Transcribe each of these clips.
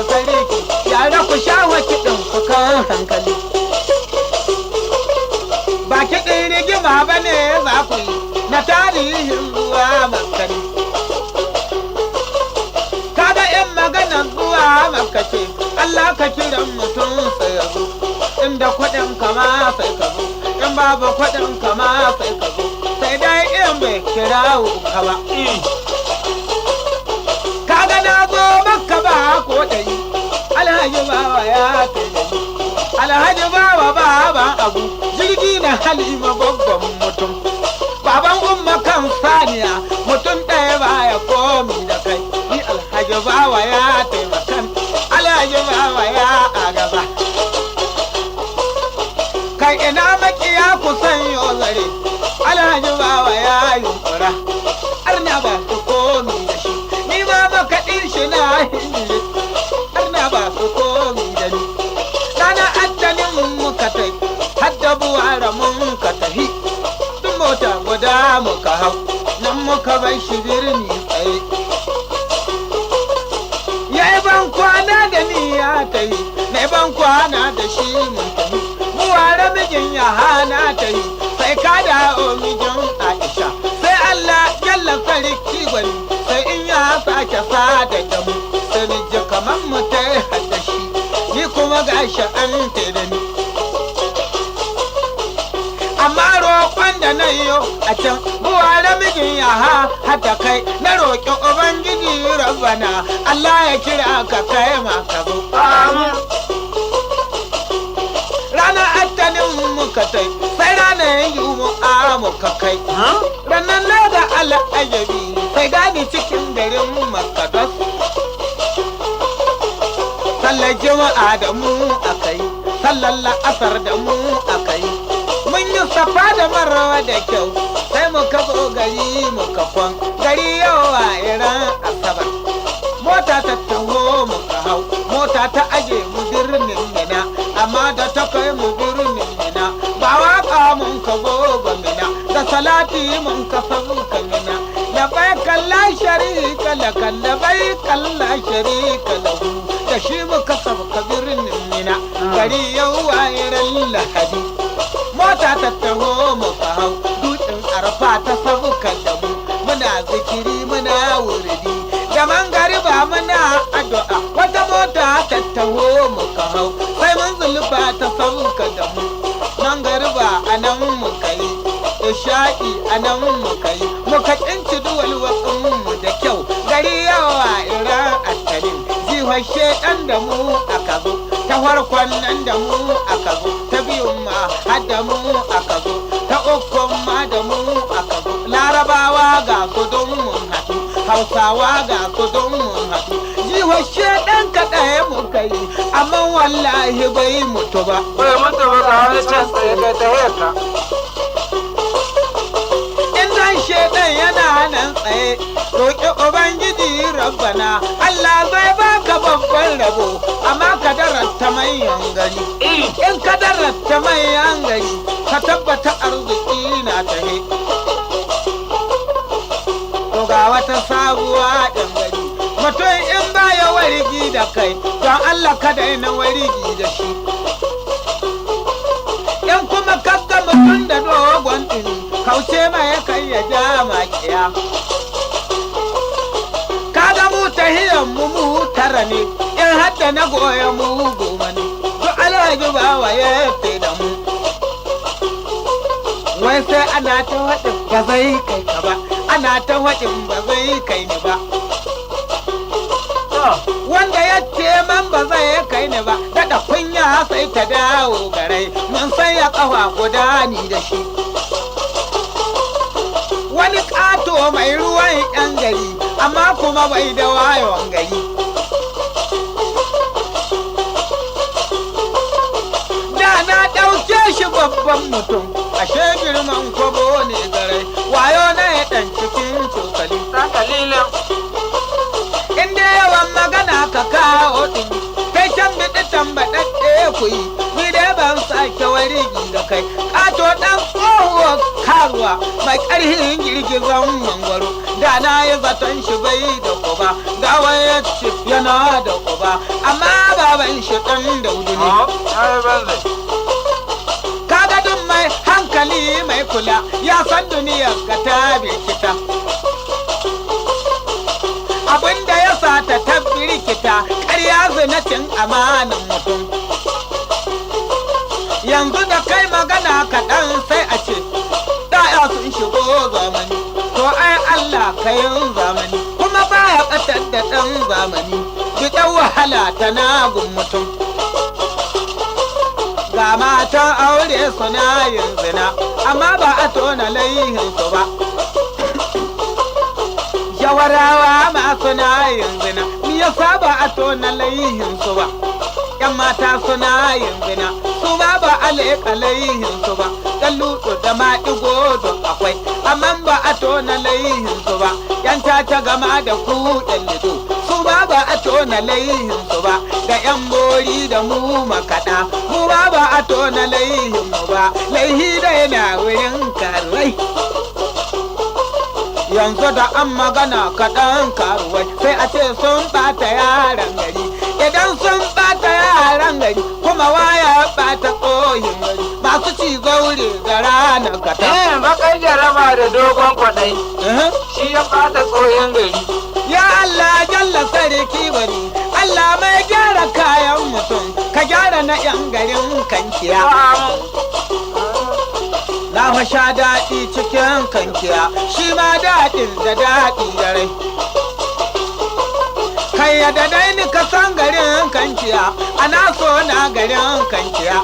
jalla sarki yara ku shawo kiɗin ku kan hankali ba kiɗin rigima ba ne za ku yi na tarihin zuwa makani kada in maganar zuwa makace Allah ka kiran mutum sai ya zo inda kuɗin kama sai ka zo in babu kuɗin kama sai ka zo sai dai in bai kirawo ka ba kaga na zo maka ba ko ɗari alhaji bawa ya taimaki alhaji bawa baban abu jirgi na halima babban mutum baban umma kan saniya mutum ɗaya baya komi da kai ni alhaji bawa ya taimakan alhaji bawa ya agaba kai ina makiya kusan yo zare alhaji bawa ya yunkura arna ba su komi da shi ni ma makaɗin shi na hinji arna ba su komi da ni rana addanin muka tai hadda buwara mun ka tafi duk mota guda muka hau nan muka bai shi birni tsaye ya yi ban kwana da ni ya tafi na ban kwana da shi mun tafi buwara mijin ya hana tafi sai ka dawo mijin Aisha sai Allah jalla sarki gwani sai in ya sake sada da mu sai ni ji kaman mu ta hada shi ni kuma gashi an tere ni amma roƙon da na yi a can buwara mijin ya hada kai na roƙi ubangiji rabbana Allah ya kira ka kai ma ka zo ranar attanin muka tai sai ranar yi muka kai ranar na da al'ajabi sai gani cikin garin makadas sallar jima'a da mu aka yi sallar la'asar da mu aka yi mun yi safa da marwa da kyau sai muka zo gari muka kwan gari yawa iran asabar mota ta taho muka hau mota ta aje mu birnin mina amma da ta kai mu birnin mina ba waka mun ka goba mina da salati mun ka sauka mina labai kalla sharika laka labai kalla sharika lahu da shi muka sauka birnin mina gari yawa iran lahadi mota ta taho muka hau dutsen arfa ta sauka da mu muna zikiri muna wuridi da mangariba muna addu'a wata mota ta taho muka hau sai mun zulfa ta sauka da mu mangariba anan muka yi isha'i anan muka yi muka kinci duwal mu da kyau gari yawa iran attanin jihar shedan da mu aka zo ta farkon nan da mu aka zo ta biyun ma har da mu aka zo ta ukun ma da mu aka zo larabawa ga su don mun haɗu hausawa ga su don mun haɗu jihar shedan kaɗaya muka yi amma wallahi bai mutu ba bai mutu ba ga wani can tsaye ga ta yaka shedan yana nan tsaye roƙi ubangiji rabbana Allah zai baka babban rabo amma ka darata manyan gari in ka darata manyan gari ka tabbata arziki na tahe to ga wata sabuwa ɗan gari mutum in baya warigi da kai don Allah ka daina warigi da shi in kuma kakka mutum da dogon ɗini kauce mai kai ya ja makiya kaga mu tahiyan mu tara ne in hadda na goya mu goma ne duk alhaji bawa ya fi da mu wai sai ana ta waɗin ba zai kai ka ba ana ta waɗin ba zai kai ni ba wanda ya ce man ba zai kai ni ba daɗa kunya sai ta dawo garai mun sai ya ƙafa guda ni da shi wani ƙato mai ruwan yan gari amma kuma bai da wayon gari da na ɗauke shi babban mutum ashe girman kwabo ne garai wayo na ya ɗan cikin cokali kalilan inda yawan magana ka kawo ɗin kai can biɗi tambaɗaɗɗe ku yi ni dai ban sake warigi da kai ƙato ɗan tsohuwar karuwa ruwa mai ƙarhin girgizan mangwaro da na yi zaton shi bai da kuba ga waya ce yana da kuba amma baban shi ɗan daudu ne kaga duk mai hankali mai kula ya san duniyar ga ta birkita abinda ya sa ta tabbirkita ƙarya zinacin amanin mutum yanzu da kai magana kaɗan sai a ce ɗaya sun shigo zamani to ai Allah kayan zamani kuma baya ɓatar da ɗan zamani biɗan wahala ta nagun mutum ga matan aure suna yin zina amma ba a tona laihinsu ba jawarawa ma suna yin zina me yasa ba a tona laihinsu ba yan mata suna yin zina su ba a leƙa laihinsu ba ɗan lutu da maɗigo don akwai amma ba a tona laihinsu ba yan tata gama da ku ɗan lido su ba a tona laihinsu ba da yan bori da mu makaɗa mu ba a tona laihinmu ba laihi da yana wurin karuwai yanzu da an magana kaɗan karuwai sai a ce sun ɓata yaran gari idan sun ɓata yaran gari kuma waya ɓata ƙoyin gari masu ci zaure ga ranar kata. Bakar jaraba da dogon kwaɗai shi ya ɓata ƙoyin gari. Ya Allah jalla sarki bari Allah mai gyara kayan mutum ka gyara na 'yan garin kankiya. Na sha daɗi cikin kankiya shi ma daɗin da daɗi da rai. Kai ya da dai ni ka san garin kankiya ana so na garin kankiya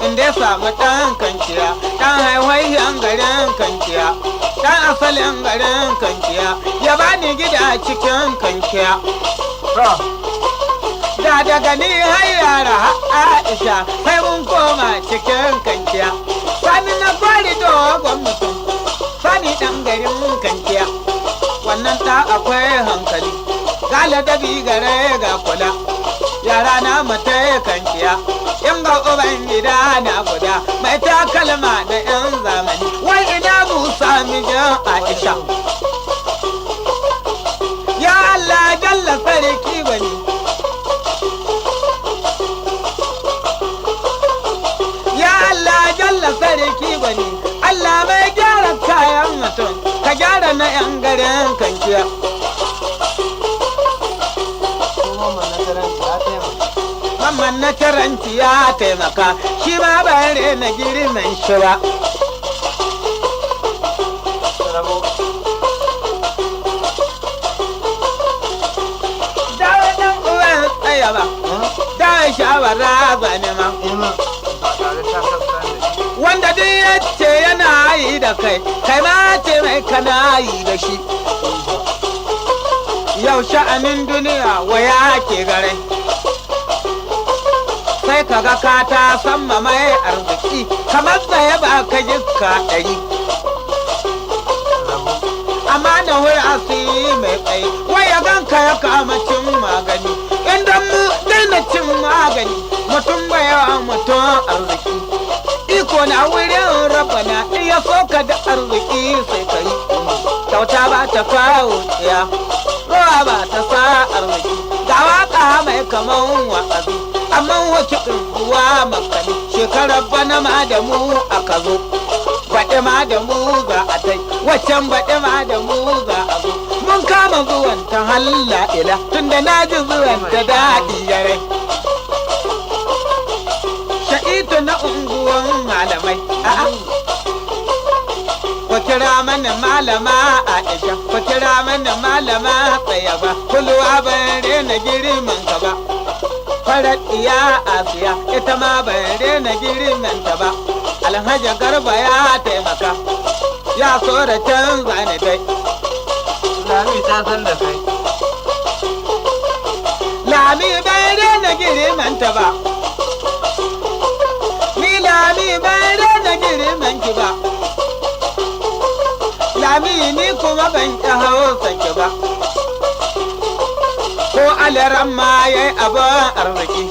inda ya samu ɗan kankiya ɗan haihuwan garin kankiya ɗan asalin garin kankiya ya bani gida cikin kankiya. Da daga ni har yara Aisha sai mun koma cikin kankiya. Sani na fari dogon mutum sani ɗan garin kankiya wannan ta akwai hankali gala dabi gare ga kula yara na mata kankiya in ga uban gida na guda mai takalma na 'yan zamani wai ina musa mijin Aisha. Ya Allah jalla sarki bani sarki bane Allah mai gyara kayan mutum ka gyara na 'yan garin kankiya. Mamman na taranci ya taimaka shi ma bare na girman shi ba. Dawa ɗan uwan tsaya ba, dawa shawara zane ma. Wanda duk ya ce yana yi da kai, kai ma ce mai kana yi da shi. Yau sha'anin duniya waya ke gare. Sai kaga ka ta samma mai arziki, kamar tsaye ba ka jikka ɗari. Amma na wuri asiri mai tsaye, waya ganka ya kama cin magani. Inda mu daina cin magani, mutum bai yawa mutum arziki. Iko na wurin rabana iya soka da arziki sai kai kyauta ba ta kawo ya ruwa ba ta sa arziki ga waka mai kaman wa'azi amma wace ruwa makani shekarar bana ma da mu aka zo baɗi ma da mu za a tai waccan baɗi ma da mu za a zo mun kama zuwan ta halla ila tunda na ji zuwan ta daɗi ya rai. Sha'itu na unguwan malamai ku kira mana malama Aisha ku kira mana malama Tsayaba kulwa ban rena girman ka ba farar iya Asiya ita ma ban rena girman ta ba Alhaji Garba ya taimaka ya so da canza ni dai Lami ta san da kai Lami ban rena girman ta ba Lami bai rena girman ki ba Lami ni kuma ban ƙi hausan ki ba ko alaran ma yayi abin arziki